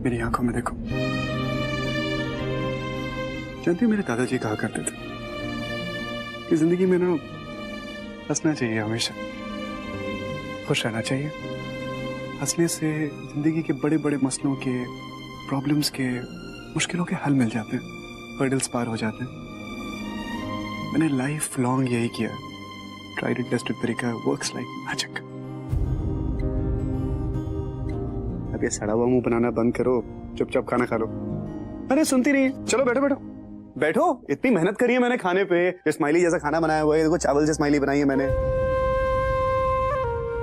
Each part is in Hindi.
मेरी आंखों में देखो। जानती हो मेरे दादाजी कहा करते थे कि जिंदगी में ना हंसना चाहिए, हमेशा खुश रहना चाहिए। हंसने से जिंदगी के बड़े बड़े मसलों के, प्रॉब्लम्स के, मुश्किलों के हल मिल जाते हैं, हर्डल्स पार हो जाते हैं। मैंने लाइफ लॉन्ग यही किया। ट्राइड एंड टेस्टेड तरीका वर्क्स लाइक मैजिक। अब ये सड़ा हुआ मुंह बनाना बंद करो, चुपचाप खाना खा लो। अरे सुनती नहीं, चलो बैठो बैठो बैठो। इतनी मेहनत करी है मैंने खाने पे, स्माइली जैसा खाना बनाया हुआ है। देखो चावल से स्माइली बनाई है मैंने,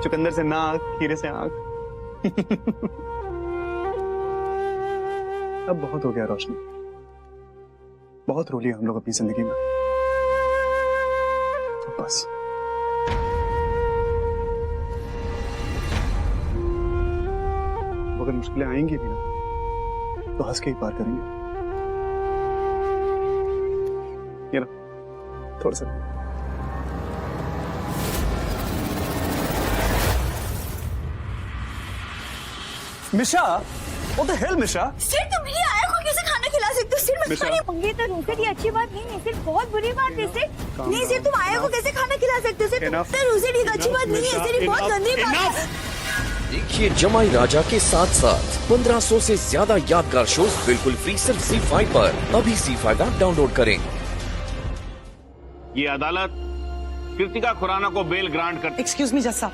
चुकंदर से नाक, खीरे से आंख। अब बहुत हो गया रोशनी, बहुत रो लिया हम लोग अपनी जिंदगी में। तो बस अगर मुश्किलें आएंगी भी ना तो हंस के ही पार करेंगे। ये ना थोड़ा सा। मिशा, what the hell मिशा? सिर तुम मेरी आया को कैसे खाना खिला सकते हो? सिर मैं तुम्हारी होंगी तो रोकट ये अच्छी बात नहीं है, सिर बहुत बुरी बात है। सिर नहीं, सिर तुम आया को कैसे खाना खिला सकते हो? सिर रोकट एक अच्छी बात नहीं है, सिर बहुत गंदी बात है। देखिए जमाई राजा के साथ साथ 1500 से ज्यादा यादगार शोज बिल्कुल फ्री सिर्फ ZEE5 पर। अभी ZEE5 ऐप डाउनलोड करें। ये अदालत कृतिका खुराना को बेल ग्रांट कर। एक्सक्यूज मी जज साहब,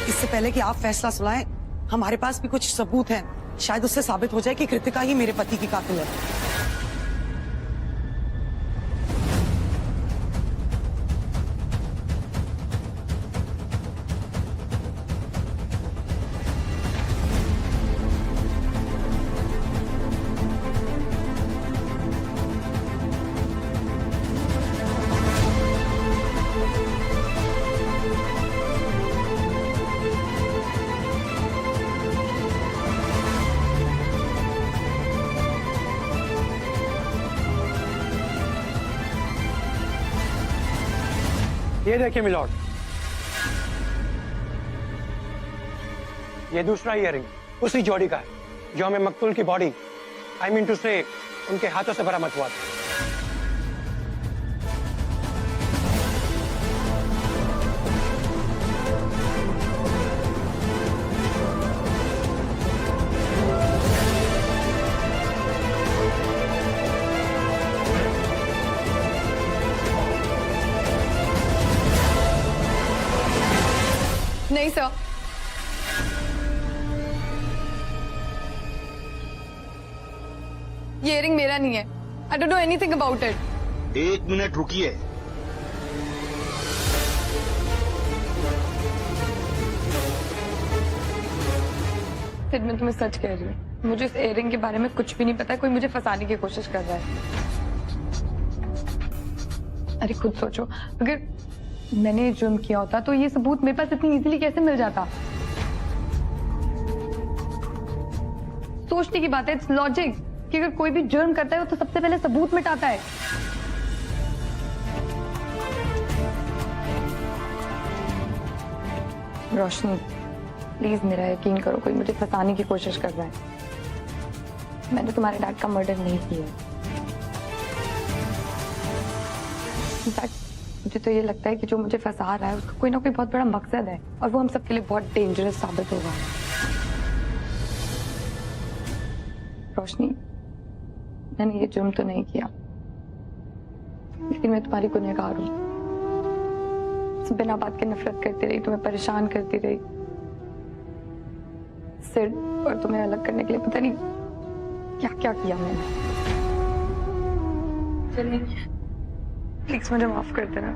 इससे पहले कि आप फैसला सुनाएं, हमारे पास भी कुछ सबूत हैं। शायद उससे साबित हो जाए कि कृतिका ही मेरे पति की कातिल है। ये देखिए मिलॉर्ड, ये दूसरा ईयरिंग उसी जोड़ी का है जो हमें मकतूल की बॉडी, आई मीन टू से उनके हाथों से बरामद हुआ था। नहीं सर, ये इयरिंग मेरा नहीं है। I don't know anything about it. एक मिनट रुकिए। फिर मैं तुम्हें सच कह रही हूँ, मुझे इस इयरिंग के बारे में कुछ भी नहीं पता। कोई मुझे फंसाने की कोशिश कर रहा है। अरे खुद सोचो, अगर मैंने जुर्म किया होता तो ये सबूत मेरे पास इतनी इजीली कैसे मिल जाता? सोचने की बात है, इट्स लॉजिक कि अगर कोई भी जुर्म करता है तो सबसे पहले सबूत मिटाता है। रोशनी प्लीज मेरा यकीन करो, कोई मुझे फंसाने की कोशिश कर रहा है। मैंने तुम्हारे डैड का मर्डर नहीं किया। इनफैक्ट मुझे तो ये लगता है कि जो मुझे फंसा रहा है उसका कोई ना कोई बहुत बड़ा मकसद है और वो हम सबके लिए बहुत डेंजरस साबित होगा। रोशनी, मैंने ये जुर्म तो नहीं किया, लेकिन मैं तुम्हारी गुनहगार हूँ। बिना बात के नफरत करती रही, तुम्हें परेशान करती रही, सिर और तुम्हें अलग करने के लिए पता नहीं क्या क्या किया मैंने। चलिए प्लीज मुझे माफ कर देना।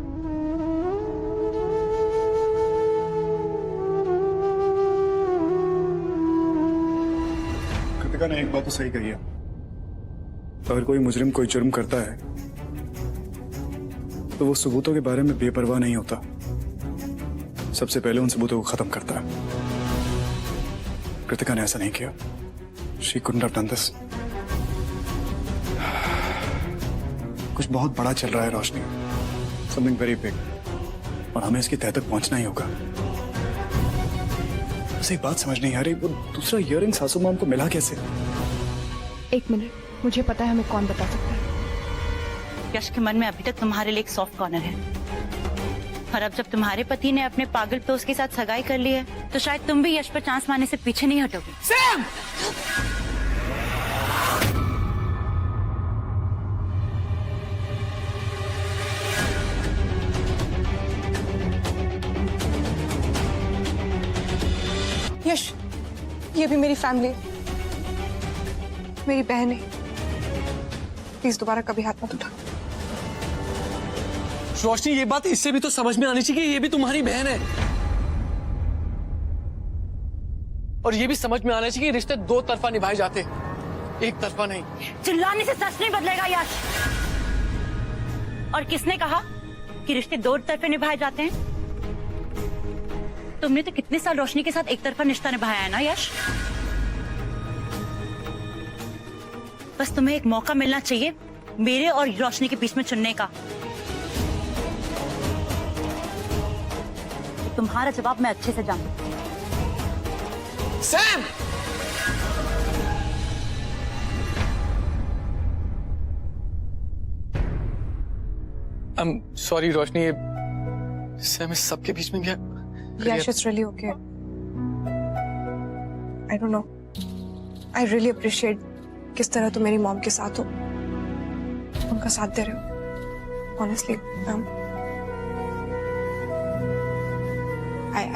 कृतिका ने एक बात तो सही कही है, अगर कोई मुजरिम कोई जुर्म करता है तो वो सबूतों के बारे में बेपरवाह नहीं होता, सबसे पहले उन सबूतों को खत्म करता है। कृतिका ने ऐसा नहीं किया। She couldn't have done this. कुछ बहुत बड़ा चल रहा है रोशनी, समथिंग वेरी बिग, और हमें इसकी तह तक पहुंचना ही होगा। बस एक बात समझ नहीं आ रही, वो दूसरा ईयरिंग सासू माम को मिला कैसे? एक मिनट, मुझे पता है हमें कौन बता सकता है। यश के मन में अभी तक तुम्हारे लिए एक सॉफ्ट कॉर्नर है, और अब जब तुम्हारे पति ने अपने पागल पे उसके साथ सगाई कर ली है, तो शायद तुम भी यश पर चांस मारने से पीछे नहीं हटोगे। सैम! यश, ये भी मेरी फैमिली है, मेरी बहन है। प्लीज दोबारा कभी हाथ मत उठा। रोशनी, ये बात इससे भी तो समझ में आनी चाहिए कि ये भी तुम्हारी बहन है, और ये भी समझ में आना चाहिए कि रिश्ते दो तरफा निभाए जाते, एक तरफा नहीं। चिल्लाने से सच नहीं बदलेगा यश। और किसने कहा कि रिश्ते दो तरफे निभाए जाते हैं? तुमने तो कितने साल रोशनी के साथ एक तरफा रिश्ता निभाया है ना यश। बस तुम्हें एक मौका मिलना चाहिए मेरे और रोशनी के बीच में चुनने का। तुम्हारा जवाब मैं अच्छे से जानती हूँ। सैम! सॉरी रोशनी, ये सैम इस सबके बीच में क्या? Yash, it's really okay. I don't know. I really appreciate किस तरह तुम मेरी मॉम के साथ हो, उनका साथ दे रहे हो। Honestly,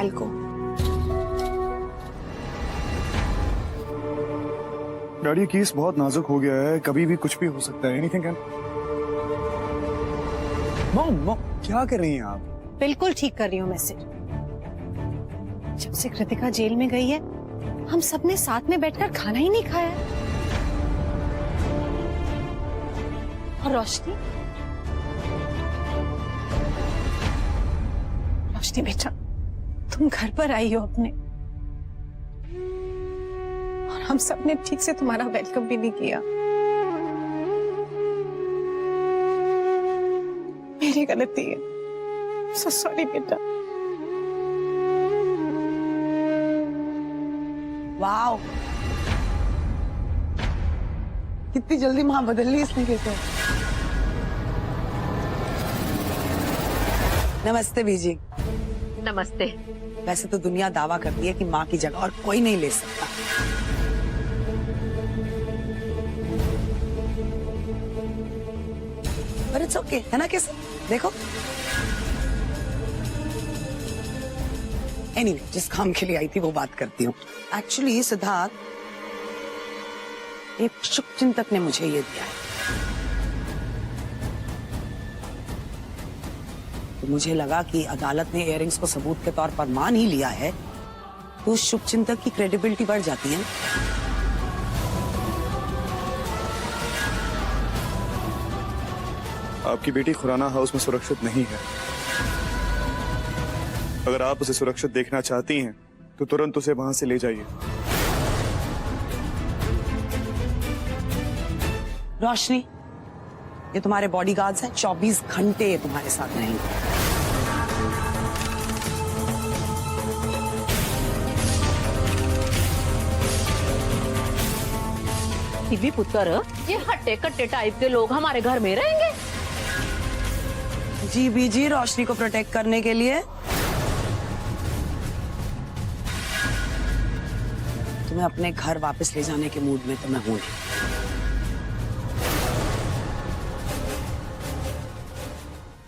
I'll go. Daddy, case बहुत नाजुक हो गया है, कभी भी कुछ भी हो सकता है। Anything can. मॉम, क्या कर रही हैं आप? बिल्कुल ठीक कर रही हूँ मैं सिर। जब से कृतिका जेल में गई है, हम सबने साथ में बैठकर खाना ही नहीं खाया। और रोशनी, रोशनी बेटा, तुम घर पर आई हो अपने, और हम सबने ठीक से तुम्हारा वेलकम भी नहीं किया। मेरी गलती है, सो सॉरी बेटा। वाओ, कितनी जल्दी मां बदल ली इसने कैसे। नमस्ते बीजी। नमस्ते। वैसे तो दुनिया दावा करती है कि माँ की जगह और कोई नहीं ले सकता, पर इट्स ओके, है ना? कैसे देखो। एनीवे, जिस काम के लिए आई थी वो बात करती हूँ। एक्चुअली सिद्धार्थ, एक शुभचिंतक ने मुझे ये दिया है, तो मुझे लगा कि अदालत ने इयररिंग्स को सबूत के तौर पर मान ही लिया है, तो उस शुभचिंतक की क्रेडिबिलिटी बढ़ जाती है। आपकी बेटी खुराना हाउस में सुरक्षित नहीं है। अगर आप उसे सुरक्षित देखना चाहती हैं, तो तुरंत उसे वहां से ले जाइए। रोशनी, ये तुम्हारे बॉडीगार्ड्स हैं, 24 घंटे तुम्हारे साथ रहेंगे। भी पुत्र, ये हट्टे कट्टे टाइप के लोग हमारे घर में रहेंगे? जी बीजी, रोशनी को प्रोटेक्ट करने के लिए तुम्हें अपने घर वापस ले जाने के मूड में तो मैं हूं नहीं,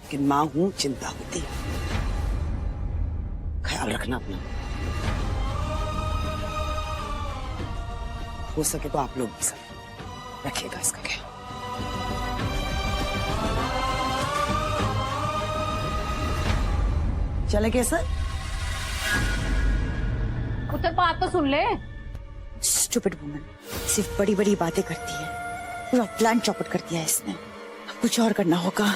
लेकिन मां हूं, चिंता होती है। ख्याल रखना अपना, हो सके तो आप लोग भी सब रखिएगा इसका ख्याल। चले कैसे? पुत्र, बात तो सुन ले। स्टूपिड वुमन, सिर्फ बड़ी बड़ी बातें करती है, पूरा प्लान चौपट कर दिया है इसने। अब कुछ और करना होगा।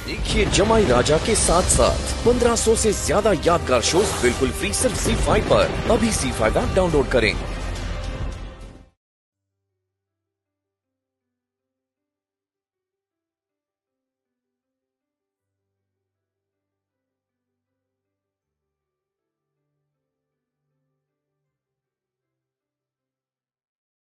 देखिए जमाई राजा के साथ साथ 1500 से ज्यादा यादगार शोज बिल्कुल फ्री सिर्फ ZEE5 पर। अभी ZEE5 ऐप डाउनलोड करें।